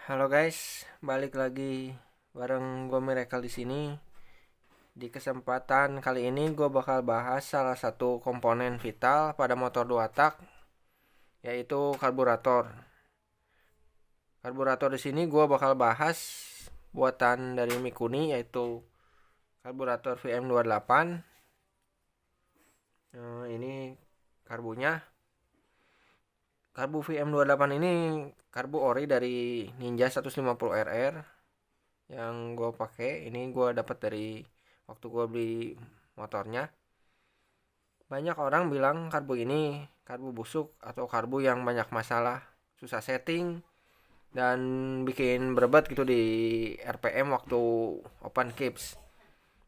Halo guys, balik lagi bareng gue Miracle di sini. Di kesempatan kali ini gue bakal bahas salah satu komponen vital pada motor 2 tak, yaitu karburator. Karburator di sini gue bakal bahas buatan dari Mikuni, yaitu karburator VM28. Ini karbunya. Karbu VM28 ini karbu ori dari Ninja 150RR yang gue pakai. Ini gue dapat dari waktu gue beli motornya. Banyak orang bilang karbu ini karbu busuk atau karbu yang banyak masalah, susah setting, dan bikin berebet gitu di RPM waktu open kips.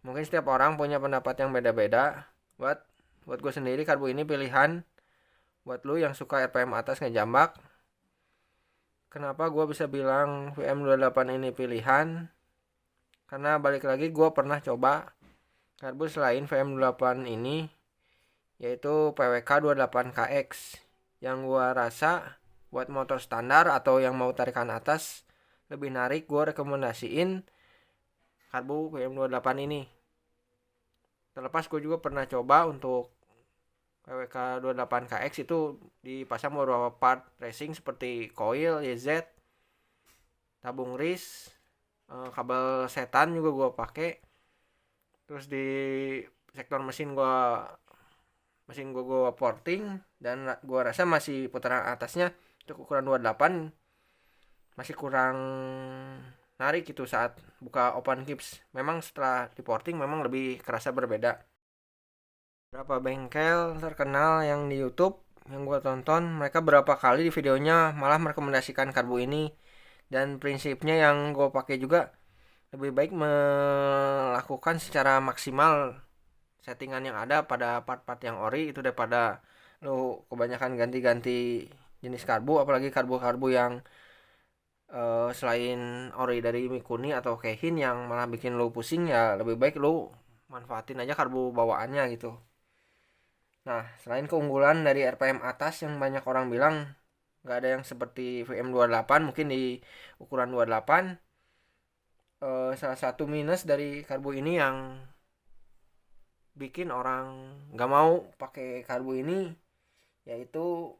Mungkin setiap orang punya pendapat yang beda-beda. Buat gue sendiri karbu ini pilihan buat lu yang suka RPM atas ngejambak. Kenapa gue bisa bilang VM28 ini pilihan? Karena balik lagi gue pernah coba karbu selain VM28 ini, yaitu PWK 28KX, yang gua rasa buat motor standar atau yang mau tarikan atas lebih narik. Gua rekomendasiin karbu VM28 ini. Terlepas gue juga pernah coba untuk PWK 28KX itu dipasang beberapa part racing seperti coil, YZ, tabung ris, kabel setan juga gua pakai. Terus di sektor mesin gue porting, dan gue rasa masih putaran atasnya untuk ukuran 28 masih kurang narik gitu saat buka open kips. Memang setelah di porting memang lebih kerasa berbeda. Berapa bengkel terkenal yang di YouTube yang gue tonton, mereka berapa kali di videonya malah merekomendasikan karbu ini, dan prinsipnya yang gue pakai juga lebih baik melakukan secara maksimal settingan yang ada pada part-part yang ori itu daripada lu kebanyakan ganti-ganti jenis karbu, apalagi karbu-karbu yang selain ori dari Mikuni atau Keihin yang malah bikin lu pusing. Ya lebih baik lu manfaatin aja karbu bawaannya gitu. Nah, selain keunggulan dari RPM atas yang banyak orang bilang nggak ada yang seperti VM28 mungkin di ukuran 28, salah satu minus dari karbu ini yang bikin orang nggak mau pakai karbu ini, yaitu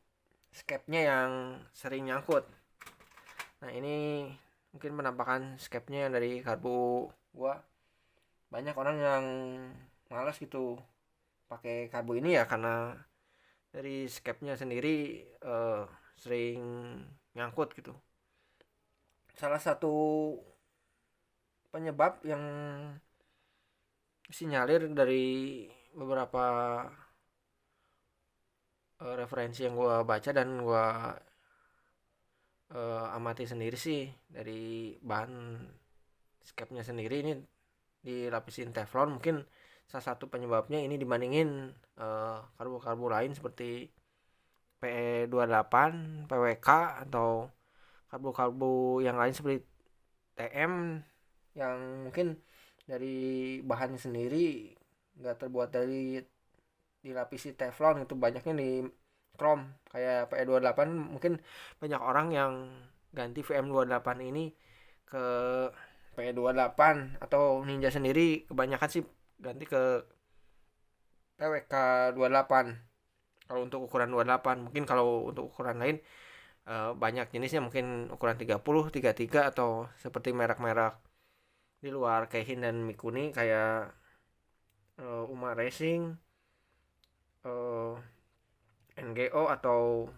skepnya yang sering nyangkut. Nah, ini mungkin penampakan skepnya dari karbu gua. Banyak orang yang malas gitu pakai karbu ini ya karena dari skepnya sendiri sering nyangkut gitu. Salah satu penyebab yang sinyalir dari beberapa referensi yang gue baca dan gue amati sendiri sih, dari bahan skepnya sendiri ini dilapisin teflon. Mungkin salah satu penyebabnya ini dibandingin karbu-karbu lain seperti PE28, PWK, atau karbu-karbu yang lain seperti TM yang mungkin dari bahannya sendiri nggak terbuat dari dilapisi teflon, itu banyaknya di chrome kayak PE28. Mungkin banyak orang yang ganti VM28 ini ke PE28 atau Ninja sendiri kebanyakan sih ganti ke PWK 28 kalau untuk ukuran 28. Mungkin kalau untuk ukuran lain banyak jenisnya, mungkin ukuran 30, 33, atau seperti merek-merek di luar Keihin dan Mikuni kayak Uma Racing, eh, NGO, atau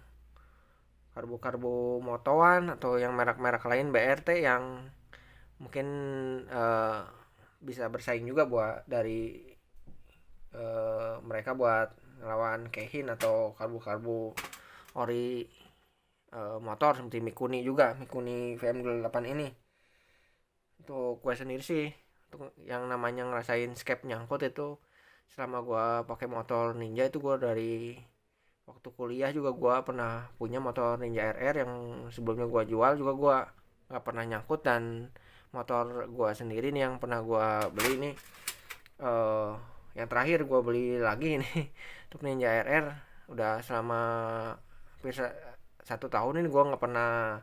karbu-karbu motowan, atau yang merek-merek lain BRT yang mungkin eh, bisa bersaing juga buat dari mereka buat ngelawan Keihin atau karbu-karbu ori motor seperti Mikuni juga, Mikuni VM28 ini. Untuk gue sendiri sih, untuk yang namanya ngerasain skep nyangkut itu selama gue pakai motor Ninja itu, gue dari waktu kuliah juga gue pernah punya motor Ninja RR yang sebelumnya gue jual juga, gue nggak pernah nyangkut. Dan motor gue sendiri nih yang pernah gue beli ini, eh yang terakhir gue beli lagi ini untuk Ninja RR, udah selama hampir 1 tahun ini gue nggak pernah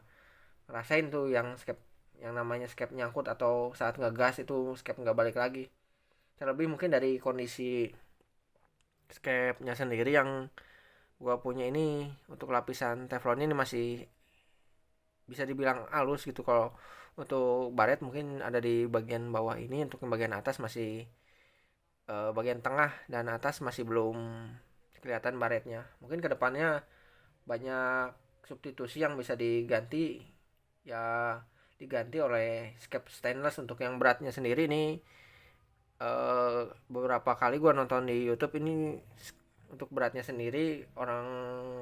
rasain tuh yang skep, yang namanya skep nyangkut atau saat ngegas itu skep nggak balik lagi. Terlebih mungkin dari kondisi skepnya sendiri yang gua punya ini, untuk lapisan teflonnya ini masih bisa dibilang halus gitu. Kalau untuk baret mungkin ada di bagian bawah ini, untuk yang bagian atas masih bagian tengah dan atas masih belum kelihatan baretnya. Mungkin kedepannya banyak substitusi yang bisa diganti, ya diganti oleh skep stainless. Untuk yang beratnya sendiri nih, beberapa kali gua nonton di YouTube ini, untuk beratnya sendiri orang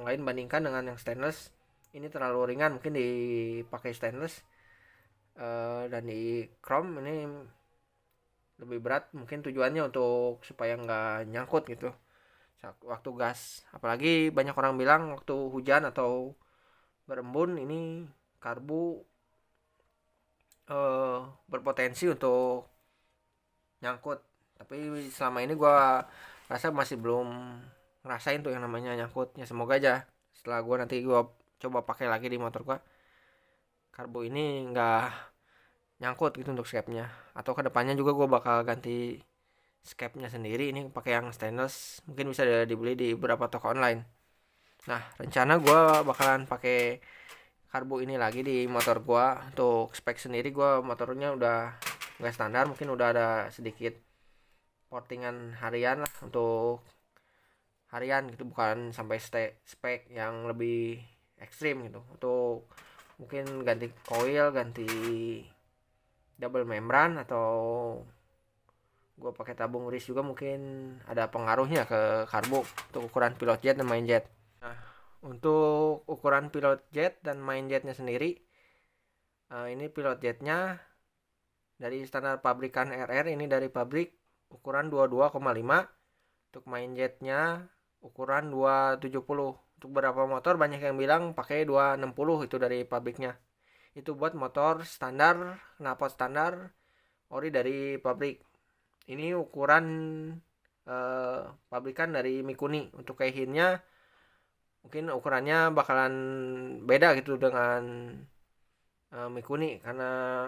lain bandingkan dengan yang stainless, ini terlalu ringan mungkin dipakai stainless, dan di chrome ini lebih berat, mungkin tujuannya untuk supaya nggak nyangkut gitu waktu gas. Apalagi banyak orang bilang waktu hujan atau berembun ini karbu eh, berpotensi untuk nyangkut. Tapi selama ini gue rasa masih belum ngerasain tuh yang namanya nyangkut. Ya semoga aja setelah gue nanti gue coba pakai lagi di motor gue, karbu ini nggak nyangkut gitu untuk skepnya. Atau kedepannya juga gue bakal ganti skepnya sendiri ini pakai yang stainless, mungkin bisa dibeli di beberapa toko online. Nah, rencana gue bakalan pakai karbu ini lagi di motor gue. Untuk spek sendiri gue motornya udah nggak standar, mungkin udah ada sedikit portingan harian lah, untuk harian gitu, bukan sampai spek yang lebih ekstrim gitu. Untuk mungkin ganti coil, ganti double membran, atau gue pakai tabung ris juga mungkin ada pengaruhnya ke karbu untuk ukuran pilot jet dan main jet. Nah, untuk ukuran pilot jet dan main jetnya sendiri, ini pilot jetnya dari standar pabrikan RR, ini dari pabrik ukuran 22,5. Untuk main jetnya ukuran 270. Untuk beberapa motor banyak yang bilang pakai 260, itu dari pabriknya. Itu buat motor standar, knalpot standar ori dari pabrik. Ini ukuran pabrikan dari Mikuni. Untuk keihinnya mungkin ukurannya bakalan beda gitu dengan Mikuni, karena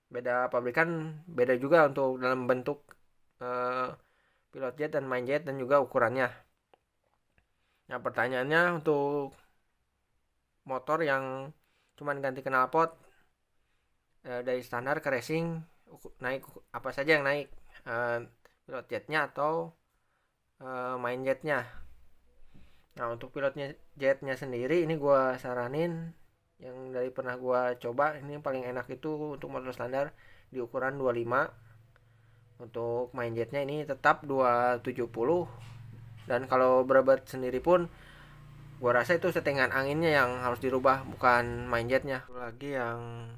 beda pabrikan, beda juga untuk dalam bentuk pilot jet dan main jet dan juga ukurannya. Nah, pertanyaannya untuk motor yang cuman ganti knalpot dari standar ke racing, naik apa saja yang naik, pilot jetnya atau main jetnya. Nah, untuk pilotnya jetnya sendiri ini gue saranin, yang dari pernah gue coba ini paling enak itu untuk motor standar di ukuran 25. Untuk main jetnya ini tetap 270. Dan kalau berobat sendiri pun gua rasa itu settingan anginnya yang harus dirubah, bukan main jetnya. Lagi yang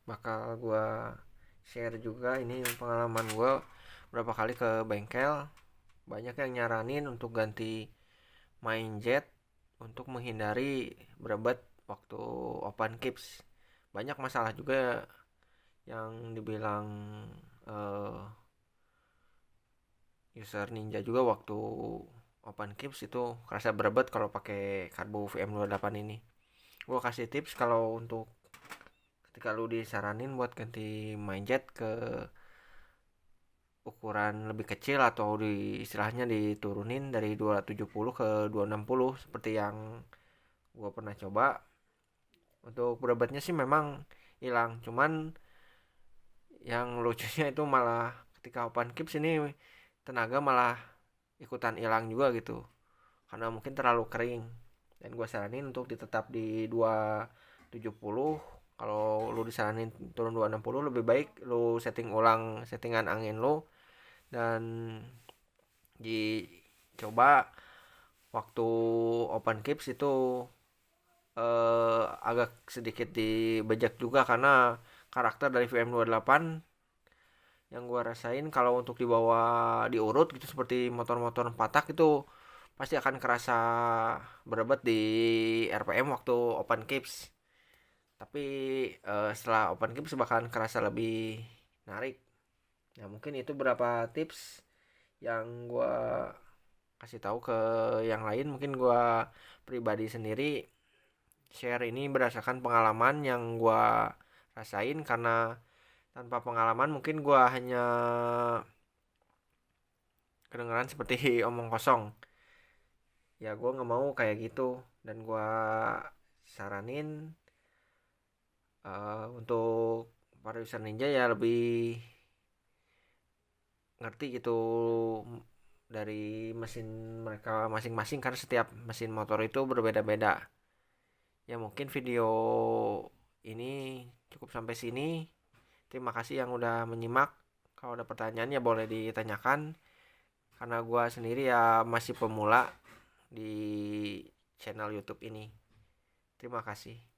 bakal gua share juga, ini pengalaman gua berapa kali ke bengkel, banyak yang nyaranin untuk ganti main jet untuk menghindari berobat waktu open kips. Banyak masalah juga yang dibilang uh, user Ninja juga waktu open kips itu kerasa berebet kalau pakai karbu VM28 ini. Gua kasih tips kalau untuk ketika lu disaranin buat ganti main jet ke ukuran lebih kecil, atau di istilahnya diturunin dari 270 ke 260 seperti yang gua pernah coba. Untuk berobatnya sih memang hilang, cuman yang lucunya itu malah ketika open kips ini tenaga malah ikutan hilang juga gitu, karena mungkin terlalu kering. Dan gue saranin untuk ditetap di 270. Kalau lu disaranin turun 260, lebih baik lu setting ulang settingan angin lu dan dicoba waktu open kips itu agak sedikit dibajak juga, karena karakter dari VM28 yang gue rasain kalau untuk dibawa diurut gitu seperti motor-motor 4 tak itu pasti akan kerasa berebet di RPM waktu open kips. Tapi setelah open kips bakalan kerasa lebih narik. Nah, mungkin itu beberapa tips yang gue kasih tahu ke yang lain. Mungkin gue pribadi sendiri share ini berdasarkan pengalaman yang gue rasain, karena tanpa pengalaman mungkin gue hanya kedengeran seperti omong kosong. Ya gue nggak mau kayak gitu, dan gue saranin untuk para user ninja ya lebih ngerti gitu dari mesin mereka masing-masing, karena setiap mesin motor itu berbeda-beda. Ya mungkin video ini cukup sampai sini. Terima kasih yang udah menyimak. Kalau ada pertanyaan ya boleh ditanyakan, karena gua sendiri ya masih pemula di channel YouTube ini. Terima kasih.